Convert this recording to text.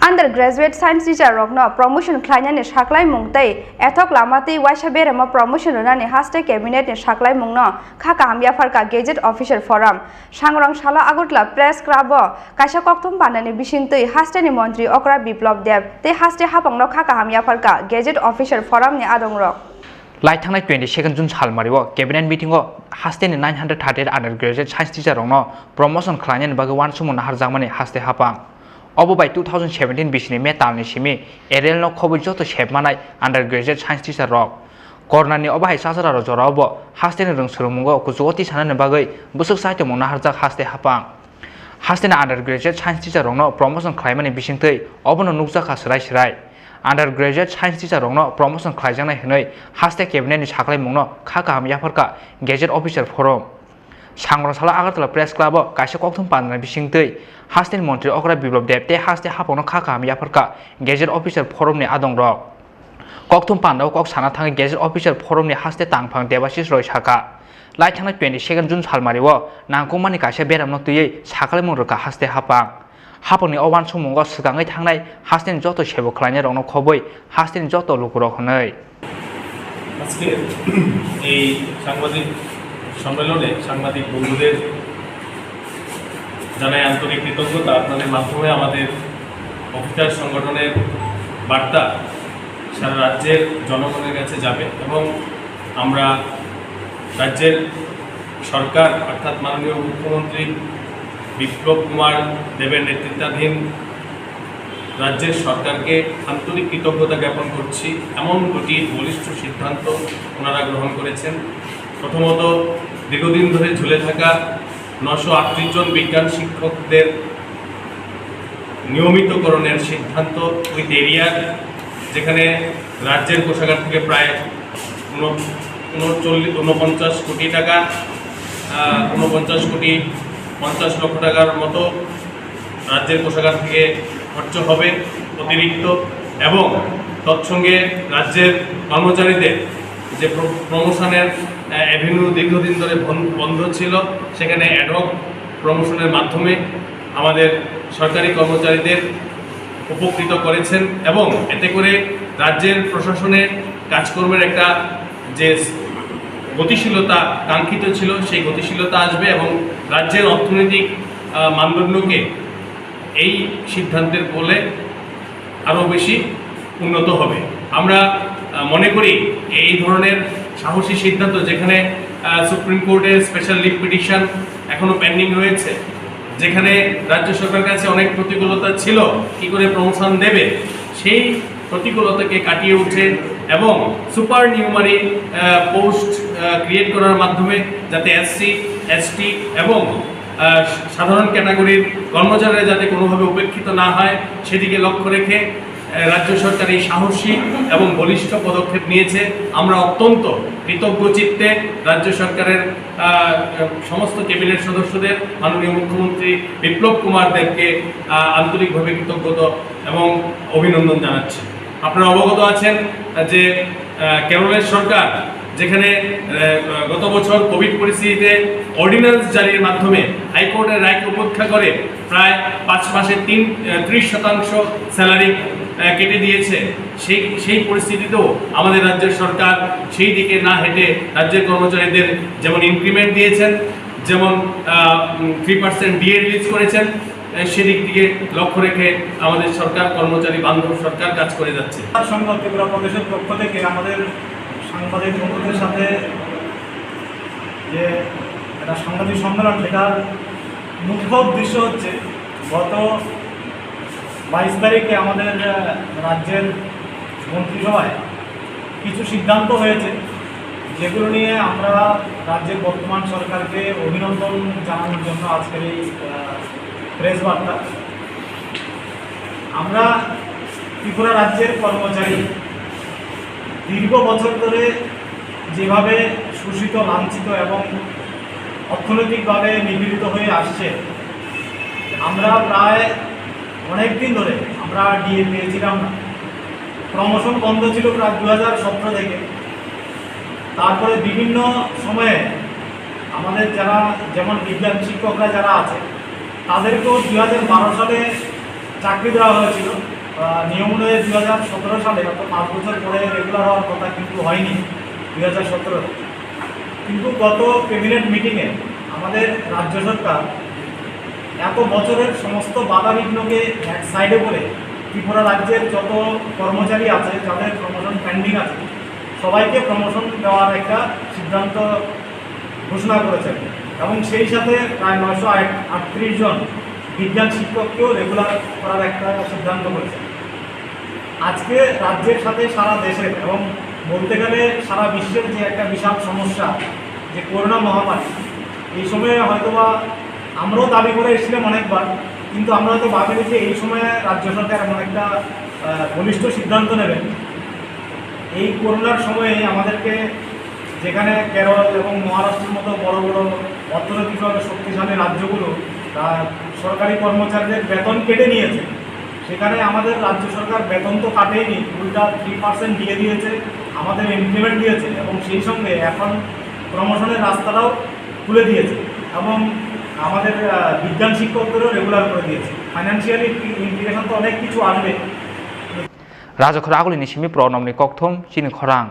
Undergraduate science teacher rokno promotion khlainani saklai mungtai ethok lamati waisa berama promotion runani haste cabinet ni saklai mungno Khakaham Yapharkha Gazetted official forum Sangrang Sala Agutla press club kaisa kokthum banani bisingtui haste ni mantri Okra Biplop Dev te haste Haphangno Khakaham Yapharkha Gazetted official forum ni adongrok Laitangnai 22 June salmariwo cabinet meeting o haste ni 930 undergraduate science teacher rokno promotion khlainani bhagwan sumona harjamani haste Haphang Obo by 2017 bisini metalni simi erel no khoboi joto shepmanai undergraduate science teacher rok kornani obai sasara ro jorabo hasteni rungsurungo kuchoti sanani bagai busuk saito mona harjak haste Haphang hasteni undergraduate science teacher rokno promotion khlaimani bisingtei obono nukjaka srai undergraduate science teacher rokno promotion khlaijangnai hinoi haste cabinet ni saklai mungno Khakaham Yapharkha Gazetted official forum Sangrang Sala Agartala press club o kaisa kokthum panna bisingtei hasten mantri Okra Biplop Dev te haste Haphangno Khakaham Yapharkha Gazetted official forum ni adongrok kokthum panna kok sana thangi Gazetted official forum ni haste tangphang debasis roi saka laithangnai 22 June salmariwo nangkukmani kaisa beramno tuyei saklai mungrokha haste Haphangni owan sumungo sigangai thangnai hasten joto sebo khlainai rokno khoboi hasten joto lukurok honoi আজকে এই সাংবাদিক সম্মেলনে সাংবাদিক বন্ধুদের জানাই আন্তরিক কৃতজ্ঞতা আপনাদের মাধ্যমে আমাদের অফিসার সংগঠনের বার্তা সারা রাজ্যের জনগণের কাছে যাবে এবং আমরা রাজ্যের সরকার অর্থাৎ মাননীয় মুখ্যমন্ত্রী বিপ্লব কুমার দেবের নেতৃত্বাধীন রাজ্যের সরকারকে আন্তরিক কৃতজ্ঞতা জ্ঞাপন করছি এমন দুটি বলিষ্ঠ সিদ্ধান্ত ওনারা গ্রহণ করেছেন প্রথমত দীর্ঘদিন ধরে ঝুলে থাকা 938 জন বিজ্ঞান শিক্ষকদের নিয়মিতকরণের সিদ্ধান্ত উইথ এরিয়ার যেখানে রাজ্যের কোষাগার থেকে প্রায় 49 কোটি টাকা 49 কোটি 50 লক্ষ টাকার মতো রাজ্যের কোষাগার থেকে খরচ হবে অতিরিক্ত এবং তৎসঙ্গে রাজ্যের কর্মচারীদের যে প্রমোশনের অ্যাভিনিউ দীর্ঘদিন ধরে বন্ধ ছিল সেখানে অ্যাডহক প্রমোশনের মাধ্যমে আমাদের সরকারি কর্মচারীদের উপকৃত করেছেন এবং এতে করে রাজ্যের প্রশাসনের কাজকর্মের একটা যে গতিশীলতা কাঙ্ক্ষিত ছিল সেই গতিশীলতা আসবে এবং রাজ্যের অর্থনৈতিক মানদণ্ডকে এই সিদ্ধান্তের ফলে আরও বেশি উন্নত হবে আমরা মনে করি এই ধরনের সাহসী সিদ্ধান্ত যেখানে সুপ্রিম কোর্টের স্পেশাল লিভ পিটিশন এখনও পেন্ডিং রয়েছে যেখানে রাজ্য সরকারের কাছে অনেক প্রতিকূলতা ছিল কী করে প্রমোশন দেবে সেই প্রতিকূলতাকে কাটিয়ে উঠে এবং সুপার নিউমারি পোস্ট ক্রিয়েট করার মাধ্যমে যাতে এসসি এসটি এবং সাধারণ ক্যাটাগরির কর্মচারীরা যাতে কোনোভাবে উপেক্ষিত না হয় সেদিকে লক্ষ্য রেখে রাজ্য সরকার এই সাহসী এবং বলিষ্ঠ পদক্ষেপ নিয়েছে আমরা অত্যন্ত কৃতজ্ঞ চিত্তে রাজ্য সরকারের সমস্ত ক্যাবিনেট সদস্যদের মাননীয় মুখ্যমন্ত্রী বিপ্লব কুমার দেবকে আন্তরিকভাবে কৃতজ্ঞতা এবং অভিনন্দন জানাচ্ছি আপনারা অবগত আছেন যে কেরলের সরকার যেখানে গত বছর কোভিড পরিস্থিতিতে অর্ডিন্যান্স জারির মাধ্যমে হাইকোর্টের রায়কে উপেক্ষা করে প্রায় 5 মাসে 30% স্যালারি কেটে দিয়েছে সেই পরিস্থিতিতেও আমাদের রাজ্যের সরকার সেই দিকে না হেঁটে রাজ্যের কর্মচারীদের যেমন ইনক্রিমেন্ট দিয়েছেন যেমন 3% ডিএ রিলিজ করেছেন সেদিক দিকে লক্ষ্য রেখে আমাদের সরকার কর্মচারী বান্ধব সরকার কাজ করে যাচ্ছে সংবাদ ত্রিপুরা প্রদেশের পক্ষ থেকে আমাদের সাংবাদিক বন্ধুদের সাথে যে একটা সাংবাদিক সম্মেলন সেটার মুখ্য উদ্দেশ্য হচ্ছে গত 22 তারিখে আমাদের রাজ্যের মন্ত্রিসভায় কিছু সিদ্ধান্ত হয়েছে যেগুলো নিয়ে আমরা রাজ্যের বর্তমান সরকারকে অভিনন্দন জানানোর জন্য আজকের এই প্রেস বার্তা আমরা ত্রিপুরা রাজ্যের কর্মচারী দীর্ঘ বছর ধরে যেভাবে শোষিত লাঞ্ছিত এবং অর্থনৈতিকভাবে নিপীড়িত হয়ে আসছে আমরা প্রায় অনেক দিন ধরে আমরা ডিএ পেয়েছিলাম না প্রমোশন বন্ধ ছিল প্রায় 2017 থেকে তারপরে বিভিন্ন সময়ে আমাদের যারা যেমন বিজ্ঞান শিক্ষকরা যারা আছে তাদেরকেও 2012 সালে চাকরি দেওয়া হয়েছিল নিয়ম অনুযায়ী 2017 সালে, অর্থাৎ 5 বছর পরে রেগুলার হওয়ার কথা, কিন্তু হয়নি 2017। কিন্তু গত ক্যাবিনেট মিটিংয়ে আমাদের রাজ্য সরকার এত বছরের সমস্ত বাধা বিঘ্নকে এক সাইডে করে ত্রিপুরা রাজ্যের যত কর্মচারী আছে, যাদের প্রমোশন পেন্ডিং আছে, সবাইকে প্রমোশন দেওয়ার একটা সিদ্ধান্ত ঘোষণা করেছেন এবং সেই সাথে প্রায় 938 জন বিজ্ঞান শিক্ষককেও রেগুলার করার একটা সিদ্ধান্ত করেছেন। আজকে রাজ্যের সাথে সারা দেশের এবং বলতে গেলে সারা বিশ্বের যে একটা বিশাল সমস্যা, যে করোনা মহামারী, এই সময়ে হয়তোবা আমরাও দাবি করে এসেছিলাম অনেকবার, কিন্তু আমরা হয়তো ভাবিনি যে এই সময়ে রাজ্য সরকার এমন একটা বলিষ্ঠ সিদ্ধান্ত নেবেন। এই করোনার সময়ে আমাদেরকে, যেখানে কেরল এবং মহারাষ্ট্রের মতো বড় বড় অর্থনৈতিকভাবে শক্তিশালী রাজ্যগুলো সরকারি কর্মচারীদের বেতন কেটে নিয়েছে, সেখানে আমাদের রাজ্য সরকার বেতন তো কাটেইনি, উল্টা 3% দিয়ে দিয়েছে, আমাদের ইনক্রিমেন্ট দিয়েছে এবং সেই সঙ্গে এখন প্রমোশনের রাস্তাটাও খুলে দিয়েছে এবং আমাদের বিজ্ঞান শিক্ষকদেরও রেগুলার করে দিয়েছে। ফাইন্যান্সিয়ালি ইমপ্লিকেশন তো অনেক কিছু আসবে। রাজা খরা আগলিনি সিমি প্রণমনি ককথম চিনি খরাং।